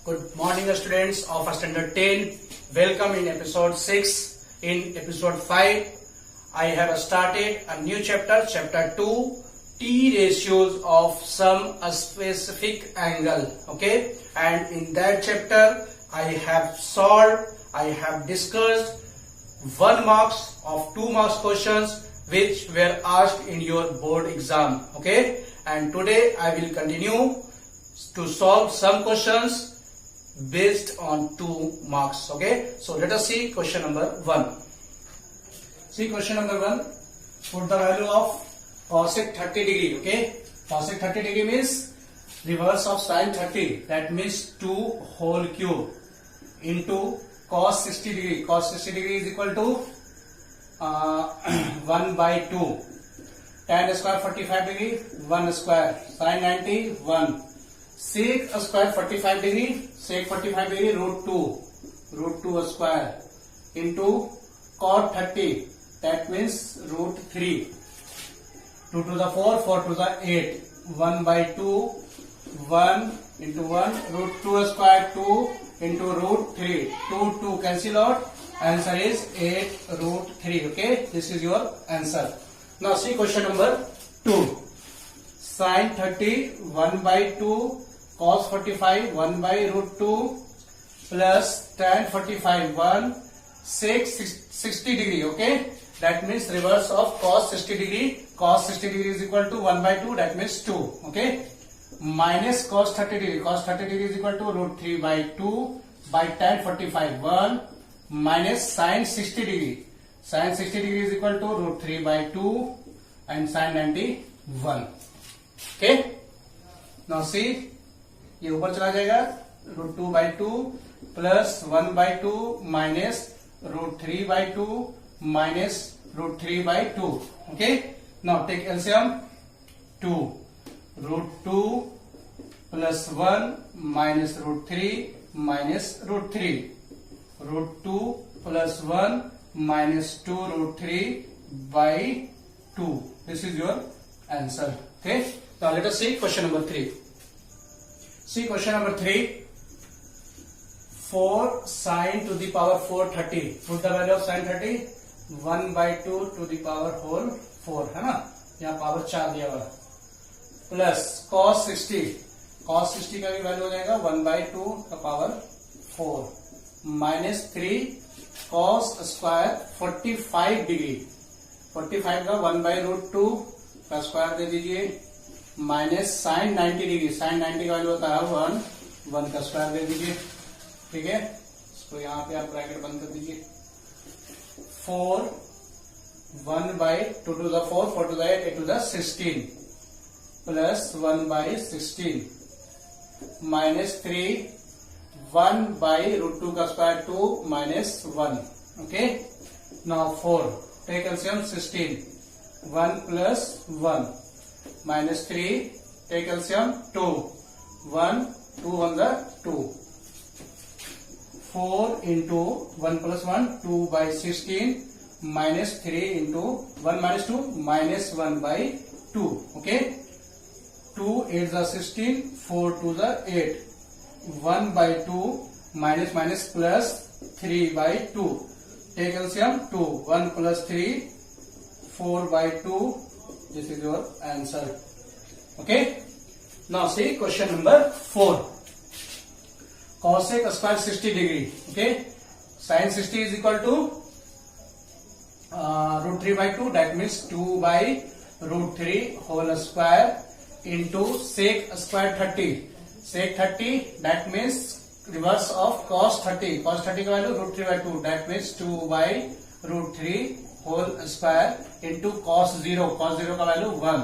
Good morning, students of standard 10. Welcome in episode 6. In episode 5, I have started a new chapter, chapter 2, T ratios of some specific angle. Okay, and in that chapter, I have discussed 1 marks of 2 marks questions which were asked in your board exam. Okay, and today I will continue to solve some questions based on 2 marks. Okay, so let us see question number 1. See question number 1. Put the value of cosec 30 degree. Okay, cosec 30 degree means reverse of sin 30. That means 2 whole cube into cos 60 degree. Cos 60 degree is equal to 1 by 2. Tan square 45 degree 1 square. Sin 90 1. Sec square 45 degree, sec 45 degree root 2 square into cot 30, that means root 3. 2 to the 4, 4 to the 8, 1 by 2, 1 into 1, root 2 square 2 into root 3, 2 cancel out, answer is 8 root 3. Okay, this is your answer. Now see question number 2. Sin 30 1 by 2 cos 45 1 by root 2 plus tan 45 1 sec 60 degree. Okay, that means reverse of cos 60 degree. Cos 60 degree is equal to 1 by 2, that means 2. Okay, minus cos 30 degree. Cos 30 degree is equal to root 3 by 2 by tan 45 1 minus sin 60 degree. Sin 60 degree is equal to root 3 by 2 and sin 90 1. Okay, now see, ये ऊपर चला जाएगा, root 2 by 2 plus 1 by 2 minus root 3 by 2 minus root 3 by 2. Okay, now take LCM. 2 root 2 plus 1 minus root 3 minus root 3. Root 2 plus 1 minus 2 root 3 by 2. This is your answer. Okay, now let us see question number 3. See question number 3. 4 sin to the power 430. Put the value of sin 30. 1 by 2 to the power whole 4 है ना, यहाँ power 4 दिया हुआ. Plus cos 60. cos 60 का भी value हो जाएगा 1 by 2 का power 4 minus 3 cos square 45 degree. 45 का 1 by root 2 का स्क्वायर दे दीजिए माइनस साइन 90 डिग्री. साइन 90 का वैल्यू होता है 1 का स्क्वायर दे दीजिए. ठीक है, इसको यहाँ पे आप ब्रैकेट बंद कर दीजिए. 4 1 by 2 to the 4, 4 to the 8, 8 to the 16 plus 1 by 16 minus 3 1 by root 2 का square 2 minus 1. Okay, now 4 take LCM 16 1 plus 1 minus 3 take LCM 2 1 2 on the 2 4 into 1 plus 1 2 by 16 minus 3 into 1 minus 2 minus 1 by 2. Okay, 2 8 the 16 4 to the 8 1 by 2 minus minus plus 3 by 2 take LCM 2 1 plus 3 4 by 2. This is your answer. Okay, now see question number 4. Cosec square 60 degree. Okay, sin 60 is equal to root 3 by 2, that means 2 by root 3 whole square into sec square 30. Sec 30, that means reverse of cos 30. Cos 30 का value root 3 by 2, that means 2 by root 3 whole square into cos 0. Cos 0 का value 1.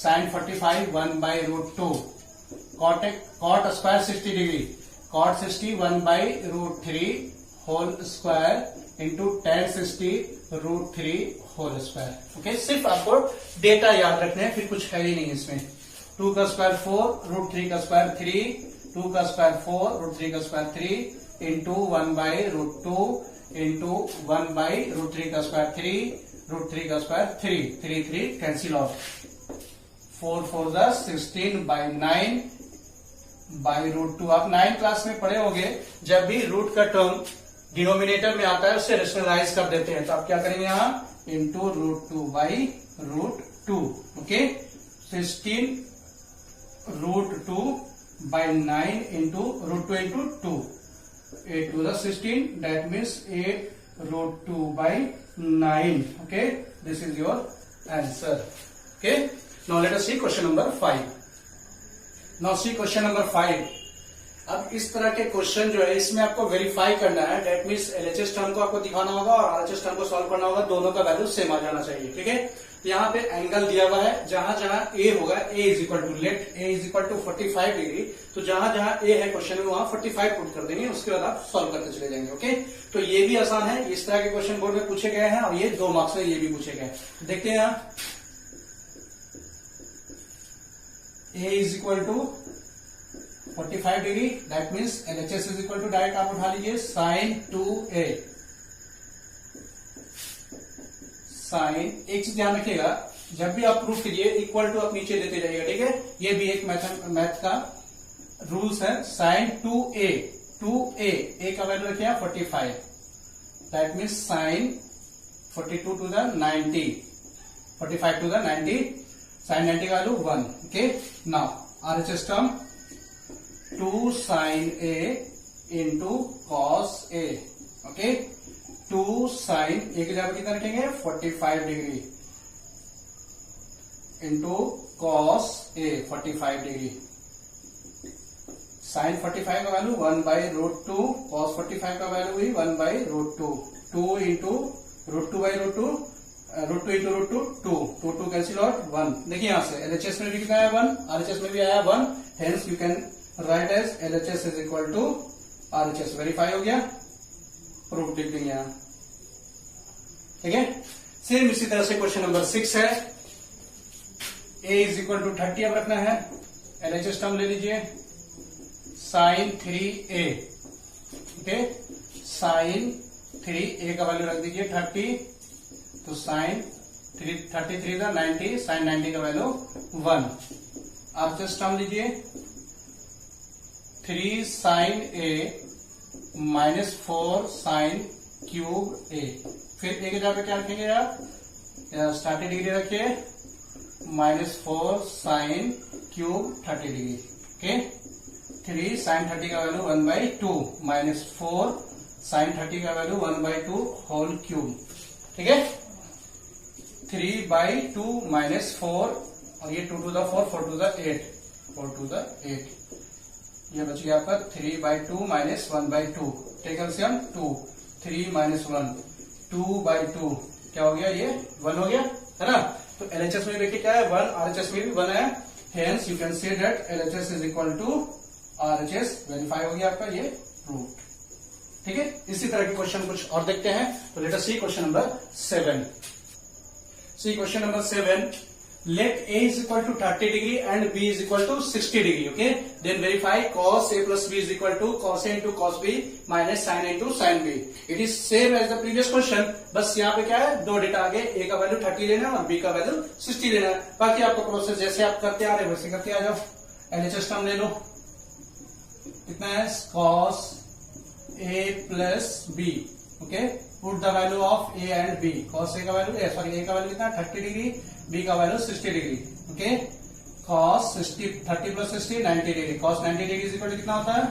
sin 45 1 by root 2. cot square 60 degree. cot 60 1 by root 3 whole square into tan 60 root 3 whole square. Okay, सिर्फ आपको data याद रखने हैं, फिर कुछ है ही नहीं इसमें. 2 का स्क्वायर 4 root 3 का स्क्वायर 3 2 का स्क्वायर 4 root 3 का square 3 into 1 by root 2 into 1 by root 3 का स्क्वायर 3 root 3 का square 3 3 cancel off. 4 4 the 16 by 9 by root two. आप 9 क्लास में पढ़े होंगे, जब भी रूट का टर्म डिनोमिनेटर में आता है उससे रेशनलाइज कर देते हैं, तो आप क्या करेंगे यहाँ into root two by root two. Okay, 16 root two by 9 into root two into two, 8 to the 16, that means 8 root 2 by 9. Okay, this is your answer. Okay, now let us see question number 5. Now see question number 5. अब इस तरह के question जो है इसमें आपको verify करना है, डेट मीन्स एलएचएस टर्म को आपको दिखाना होगा और आरएचएस टर्म को सॉल्व करना होगा, दोनों का वैल्यू सेम आ जाना चाहिए। ठीक है, यहाँ पे एंगल दिया हुआ है, जहां जहां ए होगा, A is equal to, let A is equal to 45 डिग्री, तो जहां जहां ए है क्वेश्चन में वहां 45 पुट कर देंगे, उसके बाद आप सॉल्व करते चले जाएंगे। ओके, तो ये भी आसान है, इस तरह के क्वेश्चन बोर्ड में पूछे गए हैं और ये 2 मार्क्स में ये भी पूछे गए। देखते हैं यहाँ, A is equal to 45 degree, that means LHS is equal to, direct आप उठा लीजिए साइन 2a। साइन, एक चीज ध्यान रखिएगा, जब भी आप प्रूफ कीजिए इक्वल टू आप नीचे देते जाइएगा। ठीक है, ये भी एक मैथ का रूल्स है। साइन 2a, 2a, a का वैल्यू रखिए 45, that means sine 42 to the 90, 45 to the 90, sine 90 का value 1। Okay, now RHS term 2 sine a into cos a। Okay, 2 sine A की जगह कितना रखेंगे 45 degree into cos A 45 degree, sine 45 का value 1 by root two, cos 45 का value भी 1 by root two, 2 into root two by root two, root two into root two, 2 cancel out 1। देखिए यहां से एलएचएस में भी कितना आया 1, आरएचएस में भी आया 1, hence you can write as LHS is equal to RHS. Verify हो गया, प्रूफ लिख देंगे यहां। ठीक है, सेम इसी तरह से क्वेश्चन नंबर 6 है, a इज इक्वल टू 30 अब रखना है, एलएचएस टर्म ले लीजिए sign 3a। Okay, sign 3a का वैल्यू रख दीजिए 30, तो साइन 33 का 90, साइन 90 का वैल्यू 1। आरएचएस टर्म लीजिए 3 sine a minus 4 sine cube a, फिर ए के जगह पे क्या रखेंगे आप, स्टार्टिंग डिग्री रखिए -4 sine cube 30 degree. Okay, 3 sine 30 का वैल्यू 1/2 -4 साइन 30 का वैल्यू 1/2 होल क्यूब। ठीक है, 3/2 -4 और ये 2 to the 4, 4 to the 8, 4 to the 8, ये बच गया आपका 3/2 -1/2, टेक एलसीएम 2, 3 - 1, 2/2 क्या हो गया, ये 1 हो गया है ना। तो एलएचएस में देखिए क्या है 1, आरएचएस में भी 1 है, hence you can say that LHS is equal to RHS. Verify हो गया आपका ये प्रूफ। ठीक है, इसी तरह के क्वेश्चन कुछ और देखते हैं, तो let us see question number 7। See question number 7, let a is equal to 30 degree and b is equal to 60 degree. Okay, then verify cos a plus b is equal to cos a into cos b minus sin a into sin b. It is same as the previous question, बस यहाँ पे क्या है, 2 data आगे, a का value 30 लेना है और b का वैल्यू 60 लेना है। बाकी आपका प्रोसेस जैसे आप करते आ रहे हैं वैसे करते आ जाओ। एलएचएस टर्म ले लो, कितना है cos a plus b। Okay, put the value of a and b, cos a का वैल्यू, सॉरी a का वैल्यू कितना 30 डिग्री, b का value 60 degree. Okay, cos 30 plus 60 90 degree, cos 90 degree is equal to कितना होता है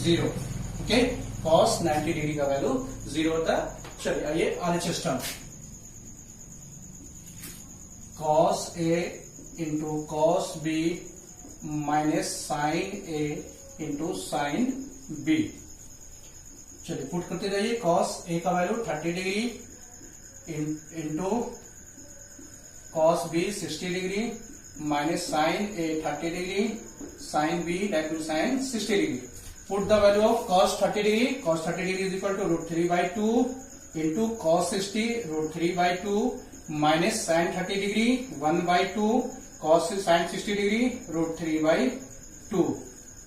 0। Okay, cos 90 degree का value 0 होता है। चलिए आइए RHS term, cos a into cos b minus sine a into sine b। चलिए पुट करते जाइए, cos a का value 30 degree into cos b 60 degree minus sine a 30 degree, sine b that mean sine 60 degree. Put the value of cos 30 degree, cos 30 degree is equal to √3/2 into cos 60 √3/2 minus sine 30 degree 1/2 cos sine 60 degree √3/2।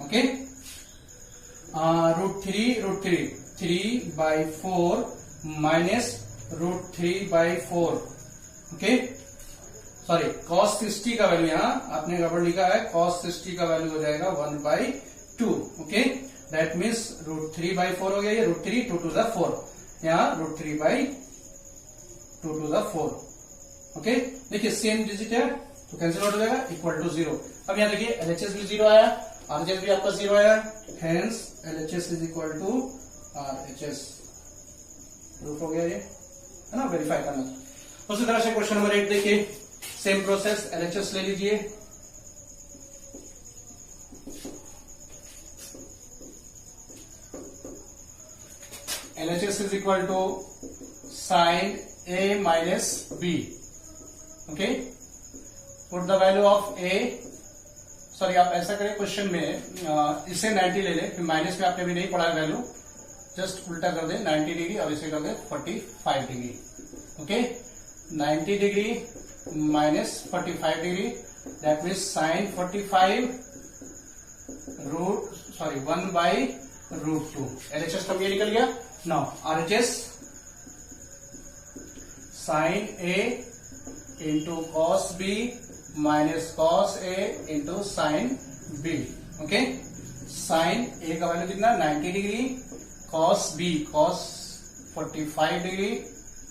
Okay, √3 3/4 minus √3/4। Okay, sorry cos 60 का value, यहाँ आपने गड़बड़ लिखा है, cos 60 का value हो जाएगा 1/2। Okay, that means √3/4 हो गया, ये √3 2 to the 4, यहाँ √3/2 to the 4। ओके, देखिए सेम डिजिट है तो कैंसिल आउट हो जाएगा, इक्वल टू 0। अब यहाँ देखिए LHS भी 0 आया, RHS भी आपका 0 आया, hence LHS is equal to RHS। Proof हो गया ये, है ना, वेरीफाई करना। उसी तरह से क्वेश्चन नंबर 8 देखिए, सेम प्रोसेस, LHS ले लीजिए, LHS is equal to sine A minus B। Okay, put the value of A, sorry आप ऐसा करें क्वेश्चन में इसे 90 ले लें, फिर माइनस में आपने भी नहीं पढ़ा है वैल्यू, जस्ट उल्टा कर दे 90 डिग्री और इसे कर दे 45 degree. Okay, 90 degree minus 45 degree, that means sine 45 1/√2। LHS term ये निकल गया। Now RHS sine A into cos B minus cos A into sine B। Okay, sine A का वैल्यू कितना 90 degree, cos B cos 45 degree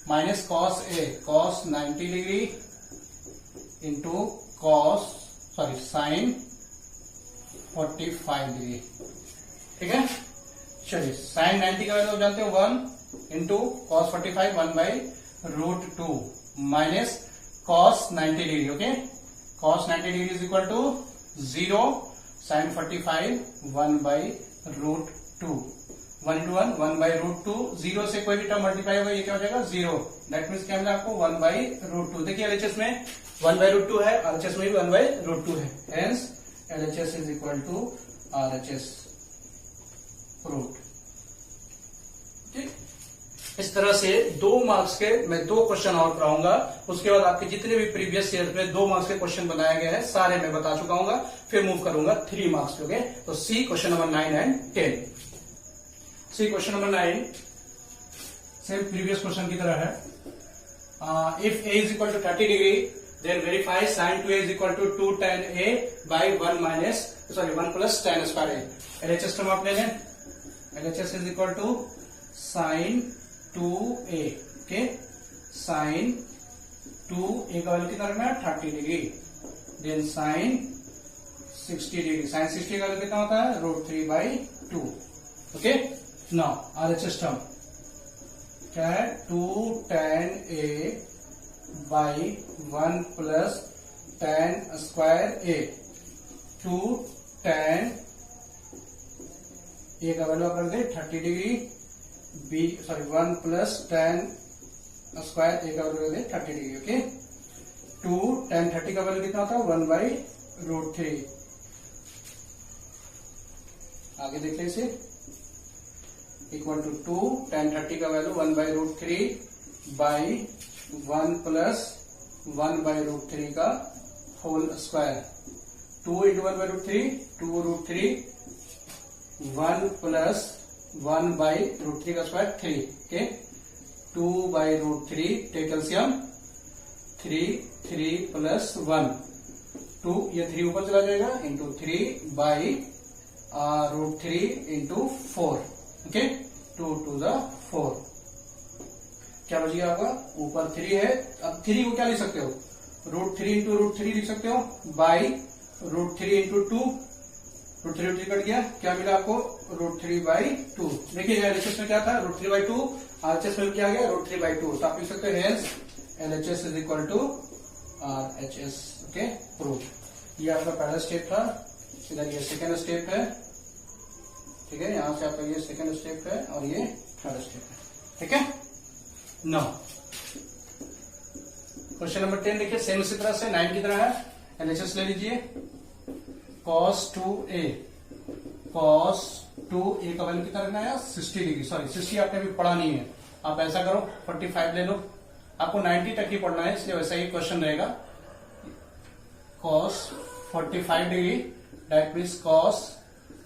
minus cos A cos 90 degree into sine 45 degree. ठीक है, चलिए sign 90 का value जानते हो 1 into cos 45 1/√2 minus cos 90 degree. Okay, cos 90 degree is equal to 0, sin 45 1/√2, 1 into 1 1/√2, 0 से कोई भी टर्म मल्टीप्लाई होगा, ये क्या हो जाएगा 0, दैट मीन्स क्या मिला आपको 1/√2। देखिए LHS में 1/√2 है, RHS में भी 1/√2 है, hence LHS is equal to RHS। Proved. ठीक, इस तरह से 2 मार्क्स के मैं 2 क्वेश्चन और कराऊंगा, उसके बाद आपके जितने भी प्रीवियस ईयर में 2 मार्क्स के क्वेश्चन बनाए गए हैं सारे मैं बता चुका हूँ, फिर मूव करूंगा 3 मार्क्स के। तो see question number 9 and 10। See question number 9 same previous question की तरह है। If A is equal to 30 degree then verify sine 2A is equal to 2 tan A by 1 plus tan square A। LHS term आप ले लें, LHS is equal to sine 2A। Okay, sine 2A का value कितना रखना है 30 degree, then sine 60 degree, sine 60 का value कितना होता है √3/2। ओके, नाउ RHS टर्म क्या है 2 tan A by 1 plus tan square A। 2 tan A का वैल्यू आप रख दे 30 degree, 1 plus tan square A का वैल्यू दे 30 डिग्री। ओके, 2 tan 30 का वैल्यू कितना होता है 1/√3। आगे देखते इसे, इक्वल टू 2 tan 30 का वैल्यू 1/√3 बाई 1 प्लस 1/√3 का होल स्क्वायर। 2 इंटू 1/√3 2√3, 1 प्लस 1/√3 का square 3। Okay, 2/√3 take LCM 3 plus 1 2, ये 3 ऊपर चला जाएगा into 3/√3 into 4। Okay, 2 to the 4 क्या बच गया आपका, ऊपर 3 है, अब 3 को क्या लिख सकते हो √3 इंटू √3 लिख सकते हो, बाई √3 इंटू 2, √3 कट गया, क्या मिला आपको √3/2। देखिए LHS में क्या था √3/2, RHS में क्या गया √3/2, तो आप लिख सकते हो hence LHS is equal to RHS। Okay, proof. ये आपका पहला स्टेप था, इधर ये सेकेंड स्टेप है। ठीक है, यहां से आपका ये सेकेंड स्टेप है और ये थर्ड स्टेप है। ठीक है, नाउ क्वेश्चन नंबर 10 देखिए, सेम इसी तरह से 9 की तरह है। LHS ले लीजिए, cos 2A, cos 2A का वैल्यू कितना रखना है 60 डिग्री, सॉरी 60 आपने अभी पढ़ा नहीं है, आप ऐसा करो 45 ले लो, आपको 90 तक ही पढ़ना है, इसलिए वैसा ही क्वेश्चन रहेगा। cos 45 degree that means cos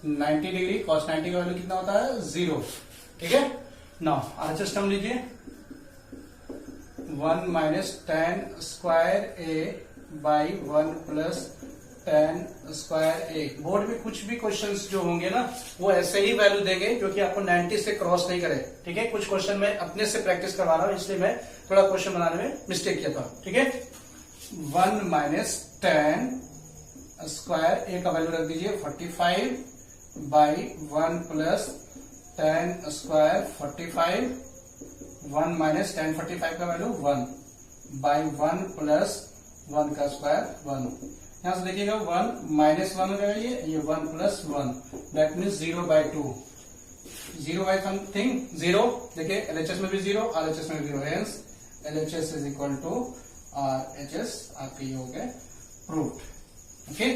90 degree, cos 90 का वैल्यू कितना होता है 0। ठीक है, नाउ RHS टर्म लीजिए, 1 minus tan square A by 1 plus tan square A. Board में कुछ भी क्वेश्चंस जो होंगे ना वो ऐसे ही वैल्यू देंगे क्योंकि आपको 90 से क्रॉस नहीं करे। ठीक है, कुछ क्वेश्चन मैं अपने से प्रैक्टिस करवा रहा हूं इसलिए मैं थोड़ा क्वेश्चन बनाने में मिस्टेक किया था। ठीक है, 1 माइनस tan स्क्वायर ए का वैल्यू रख दीजिए 45 by 1 plus tan square 45, 1 minus tan 45 का वैल्यू 1 बाई 1 प्लस 1 का स्क्वायर 1। यहां से देखिएगा 1 माइनस 1 हो जाएगा, ये 1 plus 1, that means 0 by 2, 0 by something 0। देखिए एलएचएस में भी 0, आरएचएस में भी 0, hence LHS is equal to RHS. आपके ये हो गए प्रूव्ड। ओके,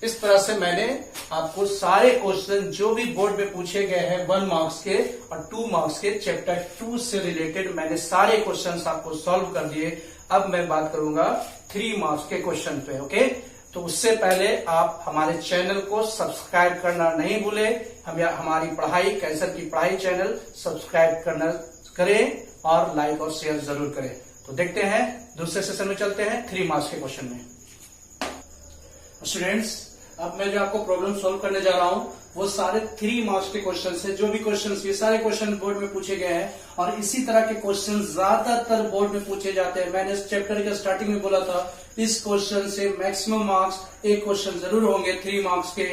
इस तरह से मैंने आपको सारे क्वेश्चन जो भी बोर्ड में पूछे गए हैं 1 मार्क्स के और 2 मार्क्स के चैप्टर 2 से रिलेटेड मैंने सारे क्वेश्चंस आपको सॉल्व कर दिए। अब मैं बात करूंगा 3 मार्क्स के क्वेश्चन पे। ओके, तो उससे पहले आप हमारे चैनल को सब्सक्राइब करना नहीं भूले। हमारी पढ़ाई कैसर की पढ़ाई चैनल सब्सक्राइब करना करें और लाइक और शेयर जरूर करें। तो देखते हैं दूसरे सेशन में चलते हैं 3 मार्क्स के क्वेश्चन में। स्टूडेंट्स, अब मैं जो आपको प्रॉब्लम सॉल्व करने जा रहा हूं वो सारे 3 मार्क्स के क्वेश्चन है। जो भी क्वेश्चन, ये सारे क्वेश्चन बोर्ड में पूछे गए हैं और इसी तरह के क्वेश्चन ज्यादातर बोर्ड में पूछे जाते हैं। मैंने इस चैप्टर के स्टार्टिंग में बोला था इस क्वेश्चन से मैक्सिमम मार्क्स एक क्वेश्चन जरूर होंगे 3 मार्क्स के।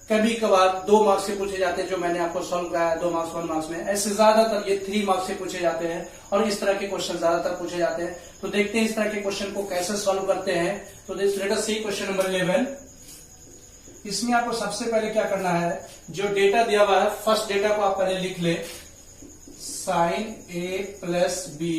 कभी कभार 2 मार्क्स से पूछे जाते हैं जो मैंने आपको सॉल्व कराया 2 मार्क्स 1 मार्क्स में। ऐसे ज्यादातर ये 3 मार्क्स से पूछे जाते हैं और इस तरह के क्वेश्चन ज्यादातर पूछे जाते हैं। तो देखते हैं इस तरह के क्वेश्चन को कैसे सॉल्व करते हैं। तो let us see question number 11। इसमें आपको सबसे पहले क्या करना है, जो डेटा दिया हुआ है फर्स्ट डेटा को आप पहले लिख ले, sine A plus B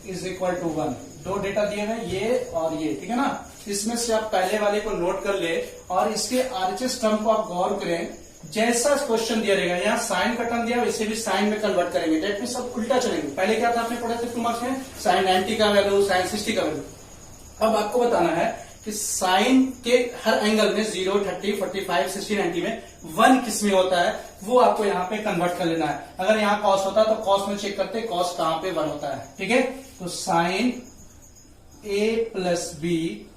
is equal to 1। 2 data दिए हैं ये और ये, ठीक है ना। इसमें से आप पहले वाले को नोट कर ले और इसके आरएचएस टर्म को आप गौर करें। जैसा क्वेश्चन दिया रहेगा, यहाँ साइन का टर्म दिया वैसे भी साइन में कन्वर्ट करेंगे, डेट में सब उल्टा चलेंगे। पहले क्या था आपने पढ़ा था 2 मार्क्स में, साइन 90 का वैल्यू, साइन 60 का वैल्यू। अब आपको बताना है कि साइन के हर एंगल में 0, 30, 45, 60, 90 में 1 किस में होता है वो आपको यहाँ पे कन्वर्ट कर लेना है। अगर यहाँ कॉस होता तो कॉस में चेक करते कॉस कहां पे 1 होता है। ठीक है, तो sine A plus B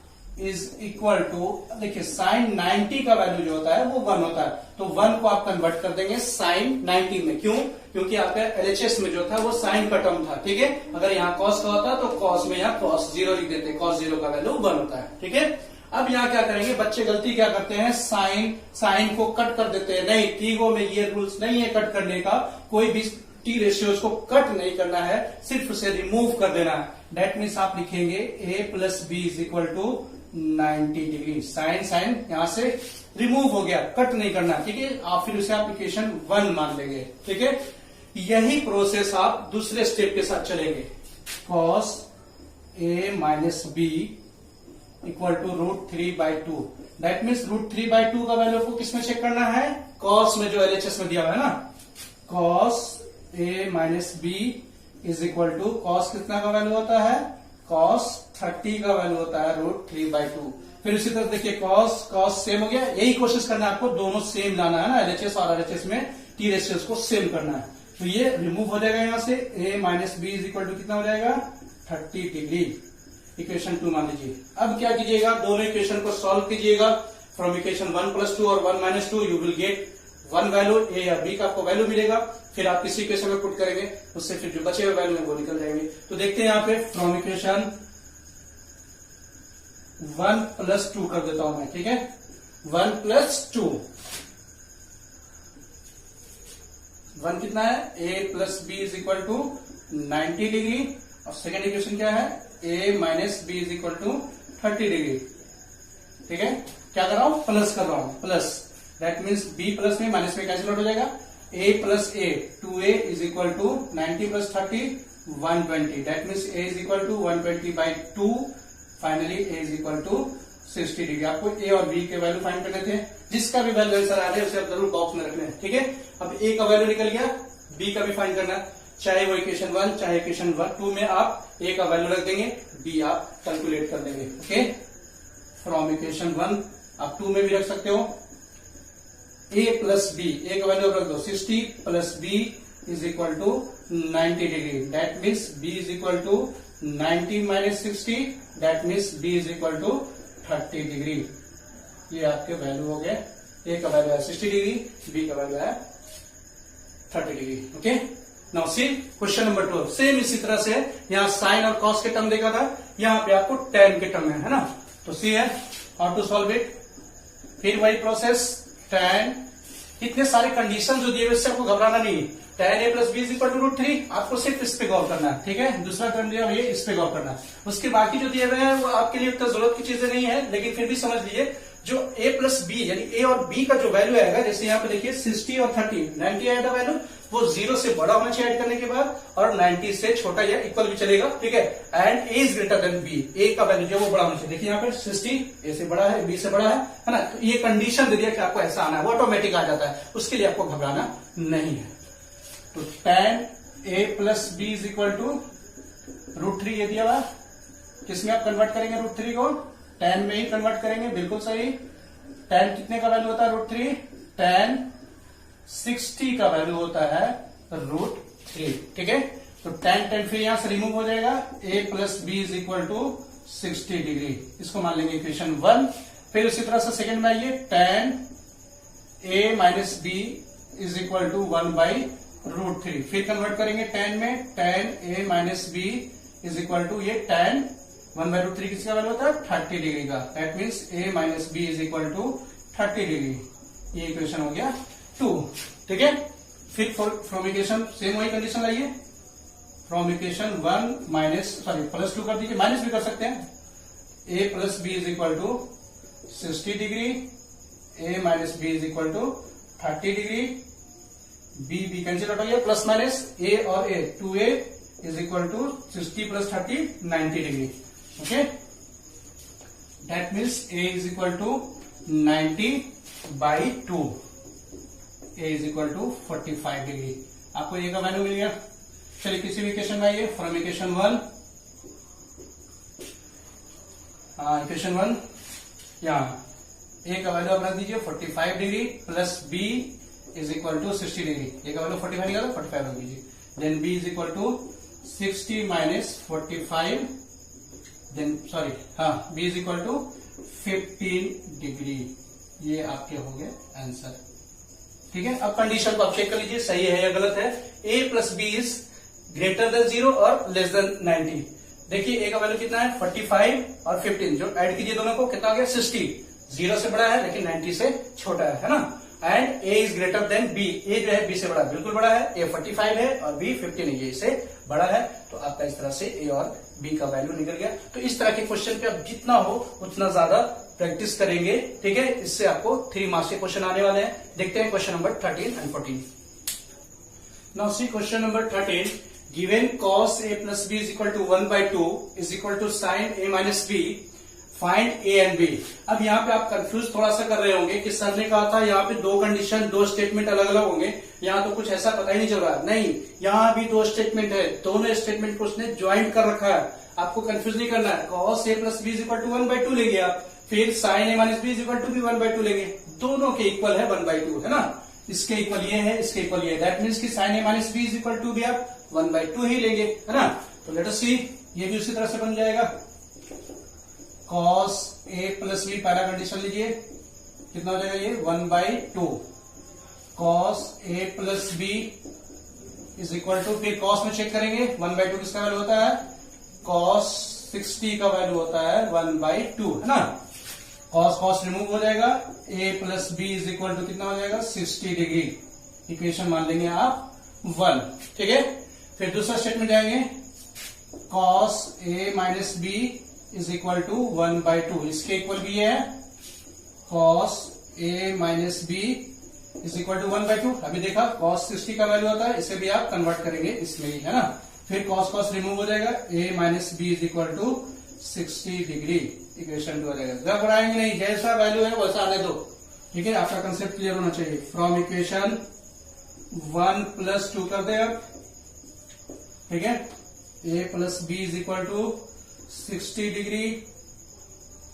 is equal to, देखिए साइन 90 का वैल्यू जो होता है वो 1 होता है, तो 1 को आप कन्वर्ट कर देंगे साइन 90 में। क्यों? क्योंकि आपका एलएचएस में जो था वो साइन का टर्म था। ठीक है, अगर यहाँ कॉस का होता तो कॉस में यहाँ कॉस 0 लिख देते, कॉस 0 का वैल्यू 1 होता है। ठीक है, अब यहाँ क्या करेंगे, बच्चे गलती क्या करते हैं, साइन को कट कर देते हैं। नहीं, ट्रीगो में ये रूल्स नहीं है कट करने का, कोई भी टी रेशियोज को कट नहीं करना है, सिर्फ उसे रिमूव कर देना है। दैट मीन्स आप लिखेंगे A plus B is equal to 90 degree. Sine यहां से रिमूव हो गया, कट नहीं करना। ठीक है, आप फिर उसे एप्लीकेशन 1 मान लेंगे। ठीक है, यही प्रोसेस आप दूसरे स्टेप के साथ चलेंगे। Cos A minus B equal to √3/2। That means √3/2 का वैल्यू को किसमें चेक करना है, कॉस में, जो एलएचएस में दिया हुआ है ना। Cos A minus B is equal to, cos कितना का वैल्यू होता है, कॉस 30 का वैल्यू होता है √3/2। फिर उसी तरह देखिए कॉस सेम हो गया। यही कोशिश करना है आपको, दोनों सेम लाना है ना, एलएचएस और आरएचएस में टी रेशियोज को सेम करना है। तो ये रिमूव हो जाएगा यहां से, a minus B is equal to कितना हो जाएगा 30 डिग्री। इक्वेशन 2 मान लीजिए। अब क्या कीजिएगा, दोनों इक्वेशन को सॉल्व कीजिएगा। फ्रॉम इक्वेशन 1 + 2 और 1 - 2 you will get 1 value, a या b का आपको वैल्यू मिलेगा। फिर आप किसी इक्वेशन में पुट करेंगे, उससे फिर जो बचे हुए वैल्यू है वो निकल जाएंगे। तो देखते हैं यहाँ पे, फ्रॉम इक्वेशन 1 + 2 कर देता हूं मैं। ठीक है, 1 + 2, 1 कितना है, a plus B is equal to 90 degree. और सेकेंड इक्वेशन क्या है, a minus B is equal to 30 degree. ठीक है, क्या कर रहा हूं, प्लस कर रहा हूं, plus. That means b plus में माइनस में कैंसिल आउट हो जाएगा, a plus a 2a is equal to 90 + 30 120। That means a is equal to 120/2। Finally a is equal to 60 degree. आपको a और b के वैल्यू फाइंड करने थे, जिसका भी वैल्यू आंसर आ रहा है उसे आप जरूर बॉक्स में रखना है। ठीक है, अब a का वैल्यू निकल गया, b का भी फाइंड करना, चाहे वो इक्वेशन 1 चाहे इक्वेशन 2 में आप a का वैल्यू रख देंगे, b आप कैलकुलेट कर देंगे। ओके, फ्रॉम इक्वेशन 1 आप 2 में भी रख सकते हो। a प्लस b, a का वैल्यू रख दो 60 + b is equal to 90 degree. That means b is equal to 90 minus 60 that means B is equal to 30 degree. ये आपके वैल्यू हो गए, ए का वैल्यू है 60 डिग्री, बी का वैल्यू है 30 degree. Okay, now see question number 12। Same इसी तरह से यहाँ साइन और कॉस के टर्म देखा था, यहाँ पे आपको tan के टर्म है ना। तो सी है हाउ टू सॉल्व इट। फिर वही प्रोसेस, tan, इतने सारे कंडीशन जो दिए हुए इससे आपको घबराना नहीं है। tan a plus B is equal to root 3, आपको सिर्फ इस पे गौर करना है, ठीक है। दूसरा टर्म दिया हुआ है इस पे गौर करना है, उसके बाकी जो दिए हुए हैं वो आपके लिए उतना जरूरत की चीजें नहीं है, लेकिन फिर भी समझ लीजिए जो a प्लस बी यानी a और b का जो वैल्यू आएगा, जैसे यहाँ पे देखिए 60 और 30, 90 आएगा वैल्यू, वो 0 से बड़ा होना चाहिए ऐड करने के बाद, और 90 से छोटा या इक्वल भी चलेगा, ठीक है। And a is greater then b, a का वैल्यू जो वो बड़ा होना चाहिए। देखिए यहाँ पे 60 a से बड़ा है, b से बड़ा है ना। तो ये कंडीशन दे दिया कि आपको ऐसा आना है, वो ऑटोमेटिक आ जाता है, उसके लिए आपको घबराना नहीं है। तो tan a plus B is equal to root 3 ये दिया हुआ, किसमें आप कन्वर्ट करेंगे रूट 3 को, tan में ही कन्वर्ट करेंगे, बिल्कुल सही। tan कितने का वैल्यू होता है रूट 3, tan 60 का वैल्यू होता है रूट 3, ठीक है। तो tan फिर यहां से रिमूव हो जाएगा, a plus B is equal to 60 degree, इसको मान लेंगे इक्वेशन 1। फिर उसी तरह से सेकंड में आइए, tan a minus B is equal to 1 by root 3, फिर कन्वर्ट करेंगे tan में, tan a minus B is equal to ये tan 1 बाई रूट 3 किसका वैल्यू होता है 30 डिग्री का, that means a minus B is equal to 30 degree. ये equation हो गया 2, ठीक है। फिर फ्रॉम इक्वेशन सेम वही कंडीशन लाइए, फ्रॉम इक्वेशन 1 माइनस प्लस 2 कर दीजिए, माइनस भी कर सकते हैं, a plus B is equal to 60 degree, a minus B is equal to 30 degree, B cancel out हो गया, प्लस माइनस a और a, 2a is equal to 60 plus 30 90 degree, okay. That means a is equal to 90 by 2, a is equal to 45 degree. आपको a का value मिल गया। चलिए किसी भी इक्वेशन में आइए, फ्रॉम इक्वेशन 1, इक्वेशन 1 यहाँ a का वैल्यू आप रख दीजिए 45 degree, plus b is equal to 60 degree, a का वैल्यू 45 निकाला, 45 रख दीजिए, then b is equal to 60 minus 45, then sorry b is equal to 15 degree. ये आपके हो गए आंसर, ठीक है। अब कंडीशन को आप चेक कर लीजिए सही है या गलत है। a plus B is greater than 0 और लेस देन 90। देखिए a का वैल्यू कितना है 45 और 15, जो ऐड कीजिए दोनों को कितना आ गया 60, 0 से बड़ा है लेकिन 90 से छोटा है ना। And a is greater then b, a जो है b से बड़ा है, बिल्कुल बड़ा है, a 45 है और b 15 है, ये इससे बड़ा है। तो आपका इस तरह से a और b का वैल्यू निकल गया। तो इस तरह के क्वेश्चन पे आप जितना हो उतना ज्यादा प्रैक्टिस करेंगे, ठीक है। इससे आपको 3 मार्क्स के क्वेश्चन आने वाले हैं। देखते हैं question number 13 and 14। Now see question number 13, given cos a plus B is equal to 1 by 2 is equal to sine a minus B, find a and b। अब यहाँ पे आप कंफ्यूज थोड़ा सा कर रहे होंगे कि सर ने कहा था यहाँ पे 2 कंडीशन 2 स्टेटमेंट अलग अलग होंगे, यहाँ तो कुछ ऐसा पता ही नहीं चल रहा है। नहीं, यहाँ भी 2 स्टेटमेंट है, दोनों स्टेटमेंट को उसने ज्वाइंट कर रखा है, आपको कंफ्यूज नहीं करना है। cos a plus B is equal to 1 by 2 लेंगे आप, फिर sine a minus B is equal to भी 1 बाई 2 लेंगे, दोनों के इक्वल है 1 बाई 2, है ना। इसके इक्वल ये है, इसके इक्वल ये है, दैट मीन्स कि sine a minus B is equal to भी आप 1 बाई 2 ही लेंगे, है ना। तो लेट अस सी, ये भी उसी तरह से बन जाएगा। cos a प्लस बी पहला कंडीशन लीजिए, कितना हो जाएगा ये 1 by 2, cos a plus B is equal to, फिर cos में चेक करेंगे 1 बाई 2 किसका वैल्यू होता है, cos 60 का वैल्यू होता है 1 बाई 2, है ना। cos रिमूव हो जाएगा, a plus B is equal to कितना हो जाएगा 60 डिग्री, इक्वेशन मान लेंगे आप 1, ठीक है। फिर दूसरा स्टेटमेंट जाएंगे, cos a minus B is equal to 1 by 2, इसके इक्वल भी है cos a minus B is equal to 1 by 2। अभी देखा cos 60 का वैल्यू होता है, इसे भी आप कन्वर्ट करेंगे इसमें ही, है ना। फिर cos रिमूव हो जाएगा, a minus B is equal to 60 degree, equation 2 हो जाएगा। घबराएंगे नहीं, जैसा वैल्यू है वैसा आने दो, ठीक है। आपका कंसेप्ट क्लियर होना चाहिए। फ्रॉम इक्वेशन 1 प्लस 2 कर दे अब, ठीक है। a plus B is equal to 60 degree,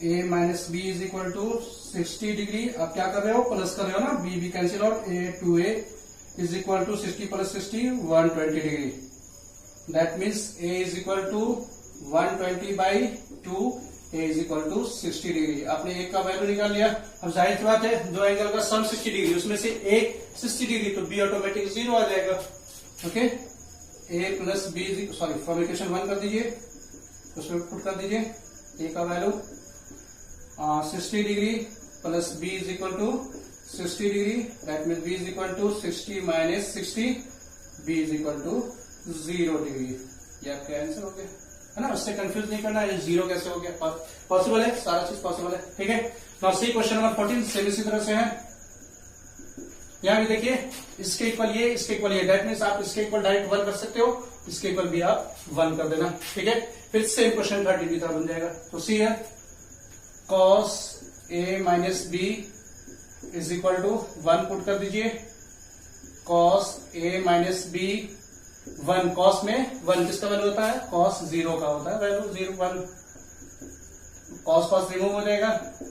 a minus B is equal to 60 degree. आप क्या कर रहे हो, प्लस कर रहे हो ना, b cancel out, a 2a is equal to 60 plus 60 120 degree, that means a is equal to 120/2 a is equal to 60 degree. आपने एक का वैल्यू निकाल लिया। अब जाहिर सी बात है दो एंगल का सम 60 डिग्री, उसमें से एक 60 डिग्री, तो बी ऑटोमेटिक 0 आ जाएगा। Okay, a plus B, sorry from equation 1 कर दीजिए, उसमें पुट कर दीजिए a का value 60 degree plus b is equal to 60 degree, that mean b is equal to 60 minus 60, b is equal to 0 degree. ये आपका आंसर हो गया, है ना। उससे कंफ्यूज नहीं करना है, 0 कैसे हो गया, पॉसिबल है, सारा चीज पॉसिबल है। ठीक है, now see question number 14 same इसी तरह से है। यहां भी देखिए इसके इक्वल ये, इसके इक्वल ये, दैट मीन्स आप इसके इक्वल डायरेक्ट 1 कर सकते हो, इसके इक्वल भी आप 1 कर देना। ठीक है, फिर सेम क्वेश्चन 30 की तरह बन जाएगा। तो सी है cos a minus B is equal to 1 put कर दीजिए, cos a minus B 1, cos में 1 किसका वैल्यू होता है, cos 0 का होता है वैल्यू, 0 1, cos रिमूव हो जाएगा,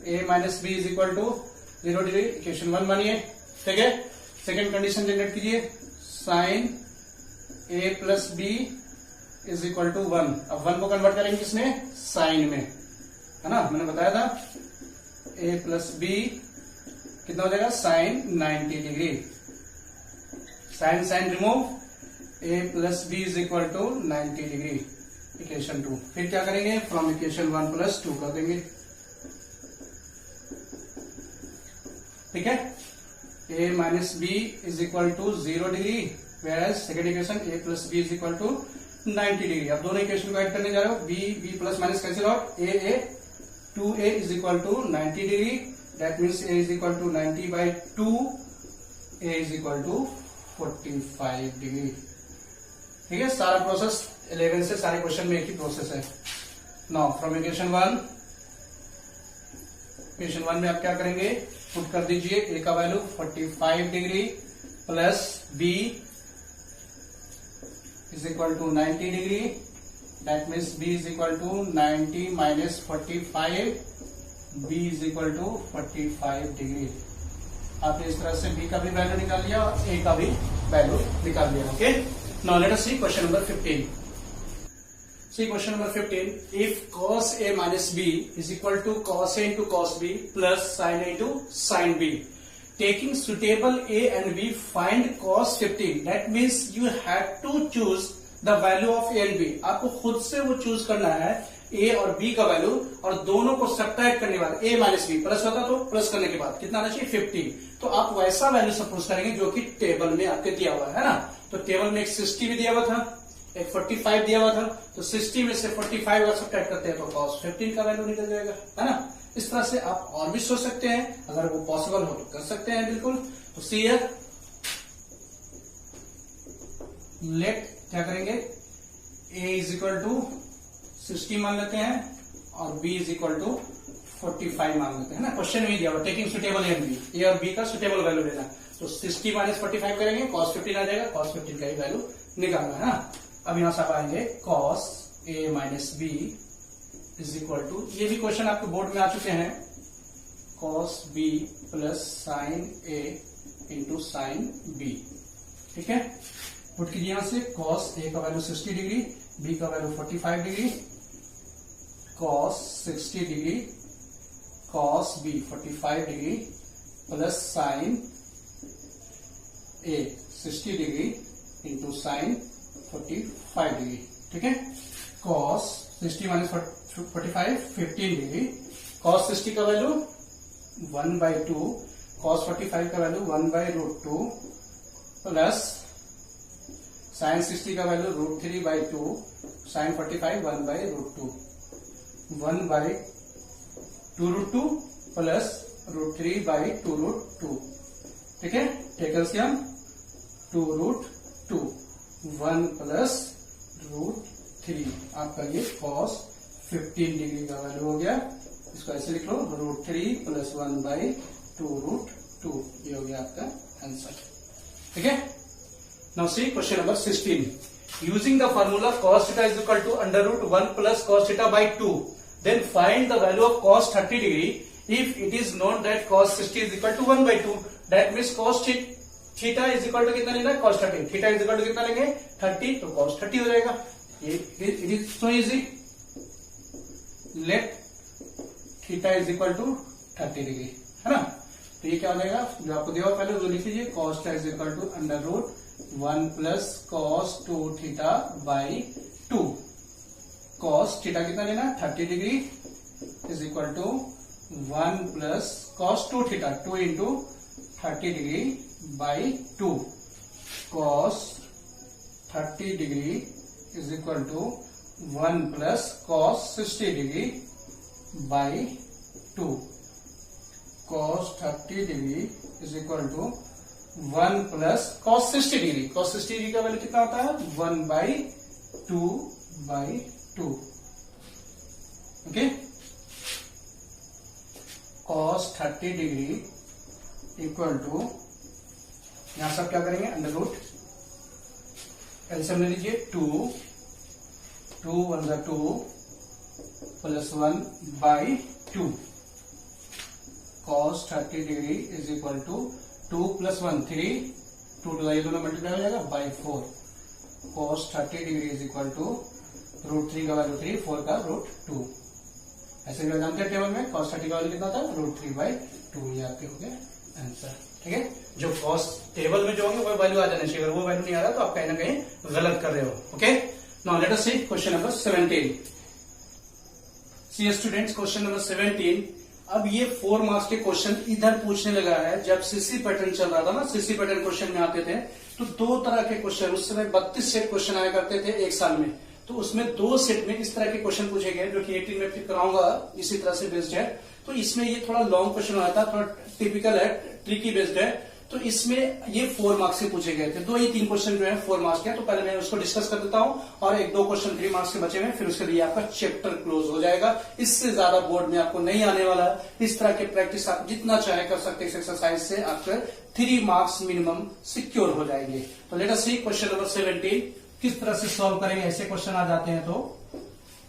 a minus B is equal to 0 degree, equation 1 बनिए। ठीक है, सेकेंड कंडीशन जनरेट कीजिए, sine a plus B is equal to 1। अब 1 को कन्वर्ट करेंगे किसमें, साइन में, है ना। मैंने बताया था a प्लस बी कितना हो जाएगा, sine 90 degree, sine sine remove, a plus B is equal to 90 degree, equation 2। फिर क्या करेंगे, फ्रॉम इक्वेशन 1 प्लस 2 कर देंगे। ठीक है, a minus B is equal to 0 degree, where second equation a plus B is equal to 90 degree. अब दोनों equation को ऐड करने जा रहे हो, b plus minus cancel out, a 2a is equal to 90 degree, that means a is equal to 90/2, a is equal to 45 degree. ठीक है, सारा प्रोसेस 11 से सारे क्वेश्चन में एक ही प्रोसेस है। नाउ फ्रॉम इक्वेशन 1 में आप क्या करेंगे, पुट कर दीजिए a का value 45 degree plus b is equal to 90 degree, that means b is equal to 90 minus 45, b is equal to 45 degree. आपने इस तरह से b का भी वैल्यू निकाल लिया और a का भी वैल्यू निकाल लिया। Okay, now let us see question number 15। See question number 15. If cos a minus b is equal to cos a into cos b plus sin a into sin b, taking suitable a and b, find cos 15. That means you have to choose the value of a and b. आपको खुद से वो choose करना है a और b का value, और दोनों को सब्ट्रैक्ट करने के बाद a माइनस b प्लस होता तो प्लस करने के बाद कितना आना चाहिए, 15। तो आप वैसा वैल्यू सपोज करेंगे जो कि टेबल में आपके दिया हुआ है ना। तो टेबल में एक 60 भी दिया हुआ था, एक 45 दिया हुआ था, तो 60 में से 45 अगर सब्ट्रैक्ट करते हैं तो cos 15 का वैल्यू निकल जाएगा, है ना। इस तरह से आप और भी सोच सकते हैं, अगर वो पॉसिबल हो तो कर सकते हैं बिल्कुल। तो सी हियर, लेट क्या करेंगे, a इज इक्वल टू 60 मान लेते हैं और b इज इक्वल टू 45 मान लेते हैं ना। क्वेश्चन में दिया हुआ taking suitable A and B, A और बी का सुटेबल वैल्यू लेना। तो 60 माइनस 45 करेंगे, cos 15 आ जाएगा, cos 15 का ही वैल्यू निकालना है ना। अब यहां से आप आएंगे cos a minus B is equal to, ये भी क्वेश्चन आपके बोर्ड में आ चुके हैं, cos b plus sign a into sine b। ठीक है, पुट कीजिए यहां से, cos a का वैल्यू 60 डिग्री, b का value 45 degree, cos 60 degree, cos b 45 degree plus sign a 60 degree into sine 45 degree. ठीक है, cos 60 माइनस 45 15 डिग्री, cos 60 का वैल्यू 1/2, cos 45 का वैल्यू 1/√2 प्लस साइन 60 का वैल्यू √3/2, साइन 45 1/√2, 1/2√2 प्लस √3/2√2। ठीक है, take LCM 2√2, 1 plus √3, आपका ये cos 15 डिग्री का वैल्यू हो गया। इसको ऐसे लिख लो, √3 प्लस 1/2√2, ये हो गया आपका आंसर। ठीक है, now see question number 16। Using the formula cos theta is equal to √1 plus cos theta, then find the value of cos 30 degree if it is known that cos 60 is equal to 1/2, that means cos theta is equal to कितना लेना है, cos 30, theta is equal to कितना लेंगे 30, तो cos 30 हो जाएगा। It is so easy, let theta is equal to 30 degree, है ना। तो ये क्या हो जाएगा, जो आपको दिया पहले वो लिख लीजिए, cos theta is equal to under root 1 plus cos 2 theta by 2। Cos theta कितना लेना है 30 degree is equal to 1 plus cos 2 theta 2 into 30 degree by 2। Cos 30 degree is equal to 1 plus cos 60 degree by 2। Cos 30 degree is equal to 1 plus cos 60 degree. Cos 60 degree का value कितना होता है 1 by 2। Okay, cos 30 degree equal to, यहां सब क्या करेंगे under root, LCM ले लीजिए 2 1 जा 2 plus 1 by 2। Cos 30 degree is equal to 2 plus 1 3, 2 two ये दोनों मल्टीप्लाई हो जाएगा by 4। Cos 30 degree is equal to root 3 का वैल्यू 3, 4 का रूट 2। ऐसे भी जानते हैं टेबल में कॉस 30 का वैल्यू कितना था रूट 3 बाई 2। ये आपके हो गए आंसर, ठीक है। जो कॉस टेबल में जो होंगे वो वैल्यू आ जाना चाहिए, अगर वो वैल्यू नहीं आ रहा तो आप कहीं ना कहीं गलत कर रहे हो। Okay, now let us see question number 17। सी स्टूडेंट्स, क्वेश्चन नंबर 17। अब ये 4 मार्क्स के क्वेश्चन इधर पूछने लगा है। जब सीसी पैटर्न चल रहा था ना, सीसी पैटर्न क्वेश्चन में आते थे तो 2 तरह के क्वेश्चन, उस समय 32 सेट क्वेश्चन आया करते थे एक साल में। तो उसमें 2 सेट में इस तरह के क्वेश्चन पूछे गए, जो कि 18 में फिर कराऊंगा, इसी तरह से बेस्ड है। तो इसमें ये थोड़ा लॉन्ग क्वेश्चन आया था, थोड़ा टिपिकल है, ट्रिकी बेस्ड है। तो इसमें ये 4 मार्क्स से पूछे गए थे। 2 या 3 क्वेश्चन जो है 4 मार्क्स के, तो पहले मैं उसको डिस्कस कर देता हूं और 1-2 क्वेश्चन 3 मार्क्स के बचे हुए, फिर उसके लिए आपका चैप्टर क्लोज हो जाएगा। इससे ज्यादा बोर्ड में आपको नहीं आने वाला। इस तरह के प्रैक्टिस आप जितना चाहे कर सकते हैं इस एक्सरसाइज से, आपके 3 मार्क्स मिनिमम सिक्योर हो जाएंगे। तो let us see question number 17 किस तरह से सॉल्व करेंगे। ऐसे क्वेश्चन आ जाते हैं तो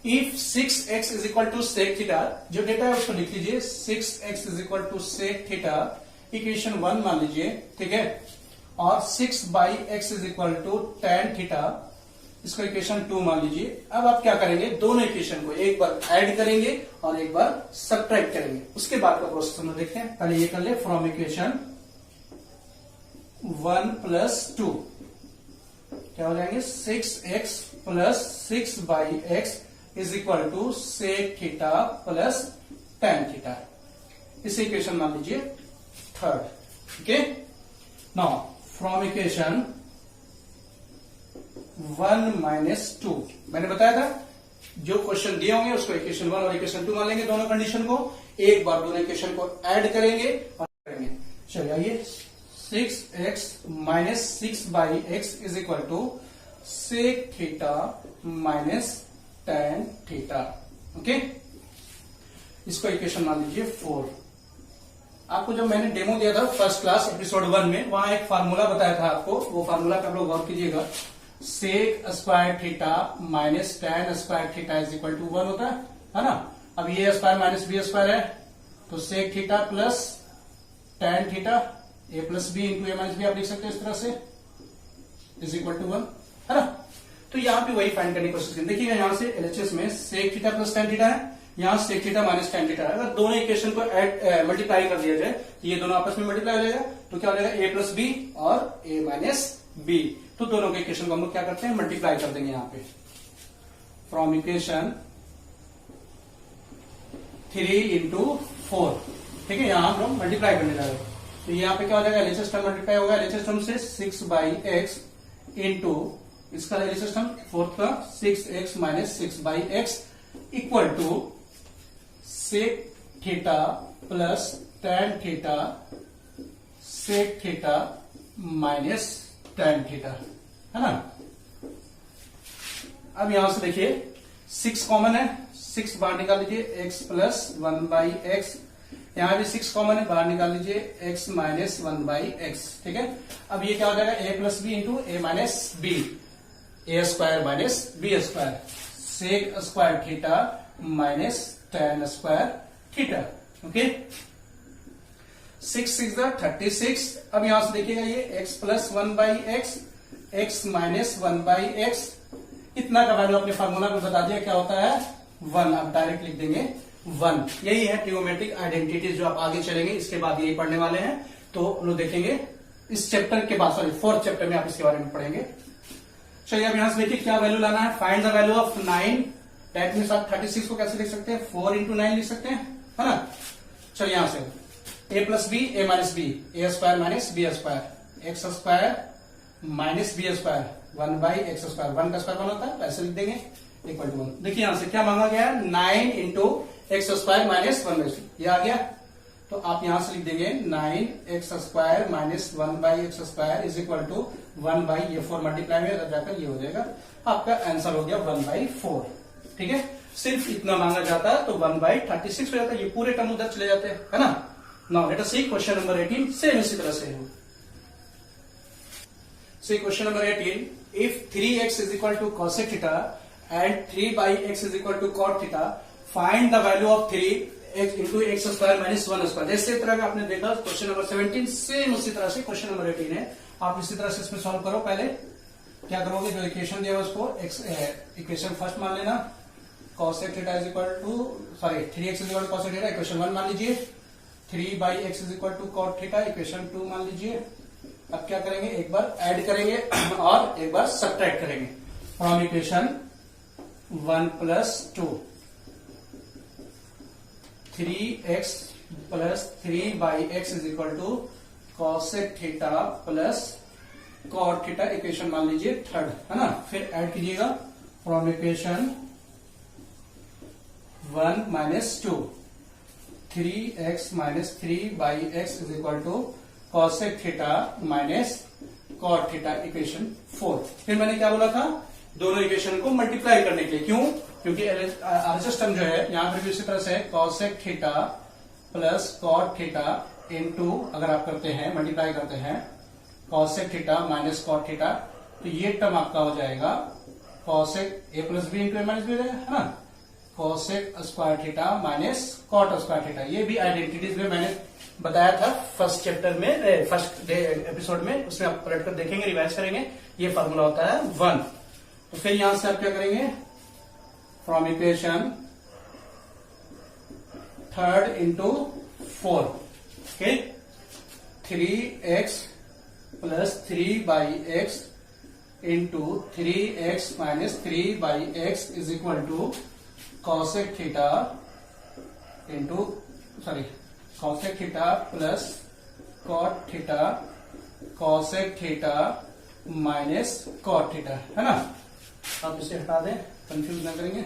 if 6x is equal to sec theta, जो डेटा है उसको लिख लीजिए, 6x is equal to sec theta, equation 1 मान लीजिए, ठीक है। और 6 by X is equal to tan theta, इसको इक्वेशन 2 मान लीजिए। अब आप क्या करेंगे, दोनों इक्वेशन को एक बार ऐड करेंगे और एक बार सब्ट्रैक्ट करेंगे। उसके बाद का प्रोसेस हम देखते हैं। पहले ये कर ले, फ्रॉम इक्वेशन 1 प्लस 2 क्या हो जाएंगे, 6x plus 6 by X is equal to sec theta plus tan theta. इसे इक्वेशन मान लीजिए 3rd, okay. Now from equation 1 minus 2, मैंने बताया था जो क्वेश्चन दिए होंगे उसको इक्वेशन 1 और इक्वेशन 2 मान लेंगे, दोनों कंडीशन को एक बार दोनों इक्वेशन को ऐड करेंगे और करेंगे। चलिए आइए, 6x minus 6 by X is equal to sec theta minus tan theta, okay. इसको इक्वेशन मान लीजिए 4। आपको जब मैंने डेमो दिया था फर्स्ट क्लास एपिसोड 1 में, वहां एक फार्मूला बताया था आपको, वो फार्मूला पे आप लोग गौर कीजिएगा। Sec square theta minus tan square theta is equal to 1 होता है ना। अब ये स्क्वायर माइनस बी स्क्वायर है, तो sec theta plus tan theta a plus b into a minus b आप लिख सकते हैं इस तरह से, इज इक्वल टू 1, है ना। तो यहां पे वही फाइंड करने की कोशिश करें। देखिएगा यहां से एलएचएस में sec theta plus tan theta है, यहां sec theta minus tan theta है। अगर दोनों इक्वेशन को मल्टीप्लाई कर दिया जाए तो ये दोनों आपस में मल्टीप्लाई हो जाएगा, तो क्या हो जाएगा a प्लस बी और a माइनस बी। तो दोनों के इक्वेशन को हम लोग क्या करते हैं, मल्टीप्लाई कर देंगे यहाँ पे। फ्रॉम इक्वेशन 3 इंटू 4, ठीक है, यहां हम लोग मल्टीप्लाई करने जा रहे हैं। तो यहाँ पे क्या हो जाएगा, एलएचएस टर्म मल्टीप्लाई होगा, एलएचएस टर्म से 6 बाई एक्स इंटू इसका एलएचएस टर्म 4 का 6x minus 6 by x equal to sec theta plus tan theta sec theta minus tan theta, है ना। अब यहां से देखिए 6 कॉमन है, 6 बाहर निकाल लीजिए, x प्लस 1 बाई एक्स, यहां भी 6 कॉमन है, बाहर निकाल लीजिए x माइनस 1 बाई एक्स, ठीक है। अब ये क्या हो जाएगा, a plus b into a minus b, a square minus b square, sec square theta minus tan square theta, okay. 6 6 36। अब यहां से देखिएगा ये x plus 1 by x, x minus 1 by x, इतना का वैल्यू अपने फार्मूला में बता दिया क्या होता है, 1, आप डायरेक्ट लिख देंगे 1। यही है ट्रिगोनोमेट्रिक आइडेंटिटीज जो आप आगे चलेंगे इसके बाद यही पढ़ने वाले हैं। तो लोग देखेंगे इस चैप्टर के बाद, सॉरी 4th चैप्टर में आप इसके बारे में पढ़ेंगे। चलिए अब यहां से देखिए क्या वैल्यू लाना है। Find the value of 9, that means आप 36 को कैसे लिख सकते हैं, 4 into 9 लिख सकते हैं, है ना। चलिए यहां से a plus b a minus b, a square minus b square, x square minus b square, 1 by x square, 1 का स्क्वायर 1 होता है, ऐसे लिख देंगे इक्वल टू 1। देखिए यहां से क्या मांगा गया है, 9 इंटू एक्स स्क्वायर माइनस 1/2, ये आ गया। तो आप यहां से लिख देंगे 9 x square minus 1 by x square is equal to 1 by ये 4 मल्टीप्लाई में जाकर ये हो जाएगा, आपका आंसर हो गया 1/4। ठीक है, सिर्फ इतना मांगा जाता है तो 1/36 हो जाता है, ये पूरे टर्म उधर चले जाते हैं, है ना। Now let us see question number 18, same इसी तरह से है। See question number 18, if 3x is equal to cosec theta and 3/x is equal to cot theta, find the value of 3x into x square minus 1 square. जैसे तरह का आपने देखा question number 17, same उसी तरह से क्वेश्चन नंबर 18 है। आप इसी तरह से इसमें सॉल्व करो। पहले क्या करोगे, जो इक्वेशन दिया है उसको इक्वेशन फर्स्ट मान लेना, cosec theta is equal to, sorry 3x is equal to cosec theta, equation 1 मान लीजिए। 3/x is equal to cot theta, equation 2 मान लीजिए। अब क्या करेंगे, एक बार ऐड करेंगे और एक बार सब्ट्रैक्ट करेंगे from equation 1 plus 2, 3x plus 3/x is equal to cosec theta plus cot theta, equation मान लीजिए थर्ड, है ना। फिर ऐड कीजिएगा from equation 1 minus 2, 3x minus 3/x is equal to cosec theta minus cot theta, equation 4। फिर मैंने क्या बोला था, दोनों इक्वेशन को मल्टीप्लाई करने के लिए, क्यों, क्योंकि आरएचएस टर्म जो है यहां पर भी उसी तरह से cosec theta plus cot theta into, अगर आप करते हैं मल्टीप्लाई करते हैं cosec theta minus cot theta, तो ये टर्म आपका हो जाएगा cosec a plus b into a minus b हो जाएगा, है ना। cosec square theta minus cot square theta, ये भी आइडेंटिटीज में मैंने बताया था फर्स्ट चैप्टर में, फर्स्ट एपिसोड में, उसमें आप पलट कर देखेंगे, रिवाइज करेंगे। ये फॉर्मूला होता है 1। तो फिर यहां से आप क्या करेंगे, from equation 3 into 4, okay, 3x plus 3/x into 3x minus 3/x is equal to cosec theta into, sorry cosec theta plus cot theta, cosec theta minus cot theta, है ना। आप इसे हटा दें, कंफ्यूज ना करेंगे।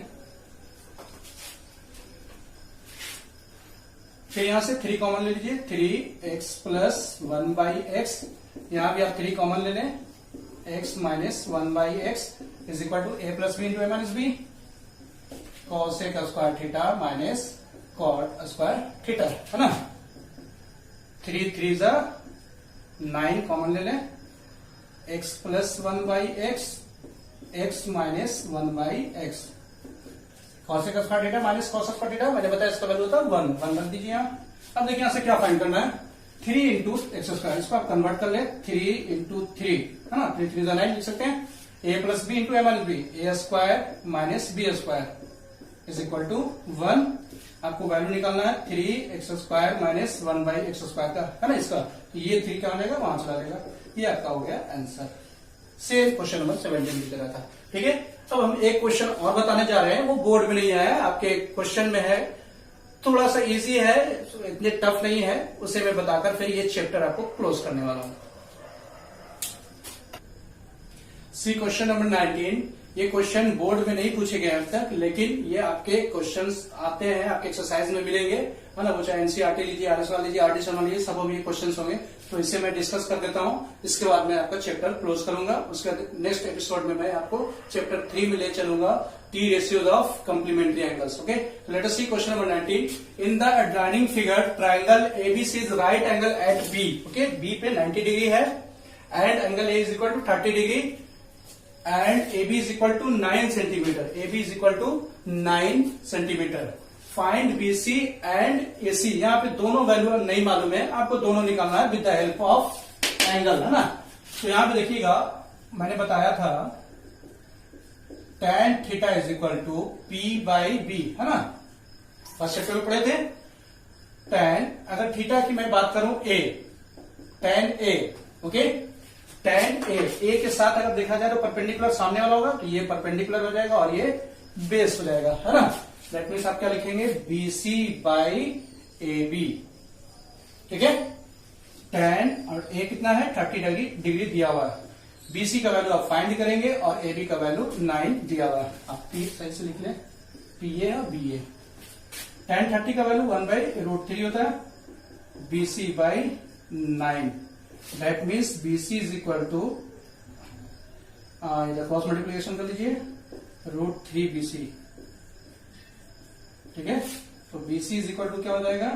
फिर यहां से 3 कॉमन ले लीजिए, 3x प्लस 1/x, यहां भी आप 3 कॉमन ले लें, x minus 1/x is equal to a plus b into a minus b, cosec square theta minus cot square theta, है ना। 3 3 9 कॉमन ले लें, x plus 1/x, x minus 1/x, cosec square theta minus cos square theta, मैंने बताया इसका value होता है 1 रख दीजिए यहाँ। अब देखिए यहां से क्या फाइंड करना है, 3 इंटू एक्स स्क्वायर, इसको आप कन्वर्ट कर ले, 3 इंटू 3, है ना, 3 3 9 लिख सकते हैं। a plus b into a minus b, a square minus b square is equal to 1। आपको वैल्यू निकालना है 3x square minus 1/x square का, है ना, इसका। तो ये 3 क्या जाएगा, वहां चला जाएगा, ये आपका हो गया आंसर। सेम क्वेश्चन नंबर 17 की तरह था। ठीक है, अब हम एक क्वेश्चन और बताने जा रहे हैं, वो बोर्ड में नहीं आया है, आपके क्वेश्चन में है, थोड़ा सा इजी है, इतने टफ नहीं है, उसे मैं बताकर फिर ये चैप्टर आपको क्लोज करने वाला हूं। सी क्वेश्चन नंबर 19, ये क्वेश्चन बोर्ड में नहीं पूछे गए अब तक, लेकिन ये आपके क्वेश्चंस आते हैं, आपके एक्सरसाइज में मिलेंगे, है ना। वो चाहे एनसीईआरटी लीजिए, आरएस वाला लीजिए, आरडी शर्मा लीजिए, सब में ये क्वेश्चंस होंगे। तो इससे मैं डिस्कस कर देता हूं, इसके बाद मैं आपका चैप्टर क्लोज करूंगा। उसके नेक्स्ट एपिसोड में मैं आपको चैप्टर 3 में ले चलूंगा, T ratios of complementary angles. Okay, let us see question number 19। In the adjoining figure triangle ABC is right angle at B. Okay, B पे 90 डिग्री है and angle A is equal to 30 degree and AB is equal to 9 centimetre, AB is equal to 9 centimetre. Find BC and AC, यहाँ पे दोनों value नहीं मालूम है, आपको दोनों निकालना है with the help of angle, है ना। तो यहाँ पे देखिएगा, मैंने बताया था tan theta is equal to P by B, है ना, फर्स्ट चैप्टर में पढ़े थे। tan, अगर थीटा की मैं बात करूं A, tan A, okay, tan A, A के साथ अगर देखा जाए तो परपेंडिकुलर सामने वाला होगा, तो ये परपेंडिकुलर हो जाएगा और ये बेस हो जाएगा, है ना। दैट मीन्स आप क्या लिखेंगे, BC बाई AB, ठीक है। tan और A कितना है, 30 डिग्री दिया हुआ है। BC का वैल्यू आप फाइंड करेंगे और AB का वैल्यू 9 दिया हुआ है। आप P सही से लिख लें, PA और BA। tan 30 का वैल्यू 1/√3 होता है, BC by 9। That means BC is equal to, इधर क्रॉस मल्टीप्लीकेशन कर लीजिए, √3 BC, ठीक है। तो BC इज इक्वल टू क्या हो जाएगा,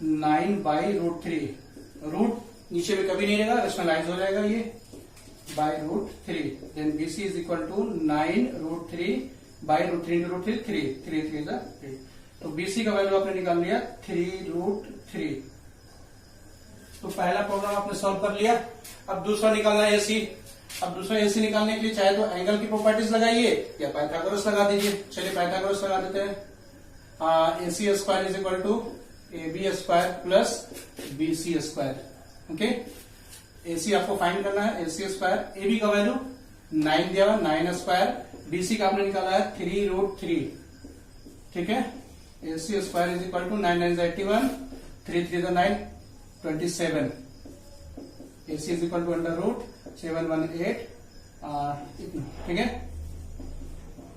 9/√3। रूट नीचे में कभी नहीं रहेगा, रेशनलाइज हो जाएगा ये, by √3। Then BC is equal to 9√3 by √3 into √3, 3 तो BC का वैल्यू आपने निकाल लिया 3√3। तो पहला प्रॉब्लम आपने सॉल्व कर लिया। अब दूसरा निकालना है AC। अब दूसरा AC निकालने के लिए चाहे तो एंगल की प्रॉपर्टीज लगाइए या पाइथागोरस लगा दीजिए। चलिए पाइथागोरस लगा देते हैं। AC square is equal to AB square plus BC square, okay. AC आपको फाइंड करना है, AC स्क्वायर, AB का वैल्यू 9 दिया हुआ, 9 स्क्वायर, BC का आपने निकाला है 3√3, ठीक है। AC square is equal to 9 9 81, 3 3 9 27। AC is equal to √718, ठीक है।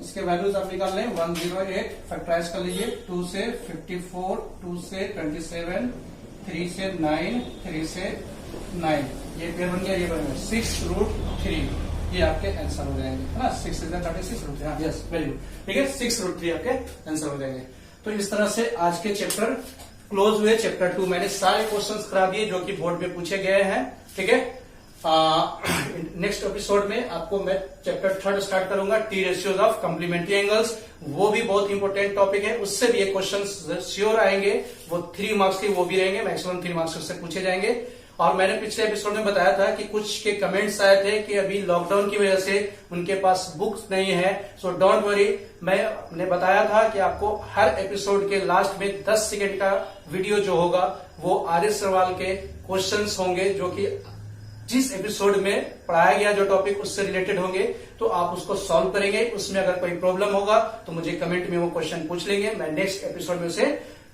इसके वैल्यूज आप निकाल लें, 108, फैक्टराइज कर लीजिए, 2 से 54, 2 से 27, 3 से 9, 3 से 9, ये पेयर बन गया, ये बन गया 6√3। ये आपके आंसर हो जाएंगे, है ना। 6 से 36, यस, वेरी गुड, ठीक है। 6√3 आपके आंसर हो जाएंगे। तो इस तरह से आज के चैप्टर क्लोज हुए। चैप्टर 2 मैंने सारे क्वेश्चंस करा दिए जो कि बोर्ड में पूछे गए हैं, ठीक है। नेक्स्ट एपिसोड में आपको मैं चैप्टर 3 स्टार्ट करूंगा, T ratios of complementary angles. वो भी बहुत इंपॉर्टेंट टॉपिक है, उससे भी ये क्वेश्चन श्योर आएंगे। वो 3 मार्क्स के वो भी रहेंगे, मैक्सिमम 3 मार्क्स से पूछे जाएंगे। और मैंने पिछले एपिसोड में बताया था कि कुछ के कमेंट्स आए थे कि अभी लॉकडाउन की वजह से उनके पास बुक्स नहीं है, सो डोंट वरी। मैंने बताया था कि आपको हर एपिसोड के लास्ट में 10 सेकेंड का वीडियो जो होगा वो आर्य सवाल के क्वेश्चंस होंगे, जो कि जिस एपिसोड में पढ़ाया गया जो टॉपिक उससे रिलेटेड होंगे, तो आप उसको सॉल्व करेंगे। उसमें अगर कोई प्रॉब्लम होगा तो मुझे कमेंट में वो क्वेश्चन पूछ लेंगे, मैं नेक्स्ट एपिसोड में उसे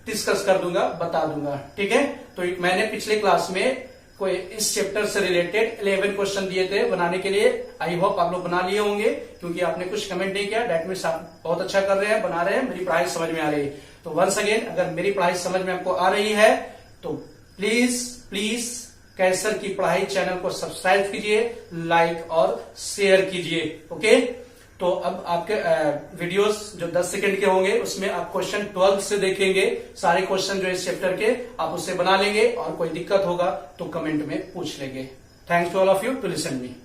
डिस्कस कर दूंगा, बता दूंगा, ठीक है। तो मैंने पिछले क्लास में कोई इस चैप्टर से रिलेटेड 11 क्वेश्चन दिए थे बनाने के लिए। आई होप आप लोग बना लिए होंगे, क्योंकि आपने कुछ कमेंट नहीं किया। दैट मीन्स आप बहुत अच्छा कर रहे हैं, बना रहे हैं, मेरी पढ़ाई समझ में आ रही है। तो वंस अगेन, अगर मेरी पढ़ाई समझ में आपको आ रही है तो प्लीज कैसर की पढ़ाई चैनल को सब्सक्राइब कीजिए, लाइक और शेयर कीजिए, ओके। तो अब आपके वीडियोस जो 10 सेकंड के होंगे उसमें आप क्वेश्चन 12 से देखेंगे। सारे क्वेश्चन जो इस चैप्टर के आप उससे बना लेंगे, और कोई दिक्कत होगा तो कमेंट में पूछ लेंगे। Thanks to all of you to listen me.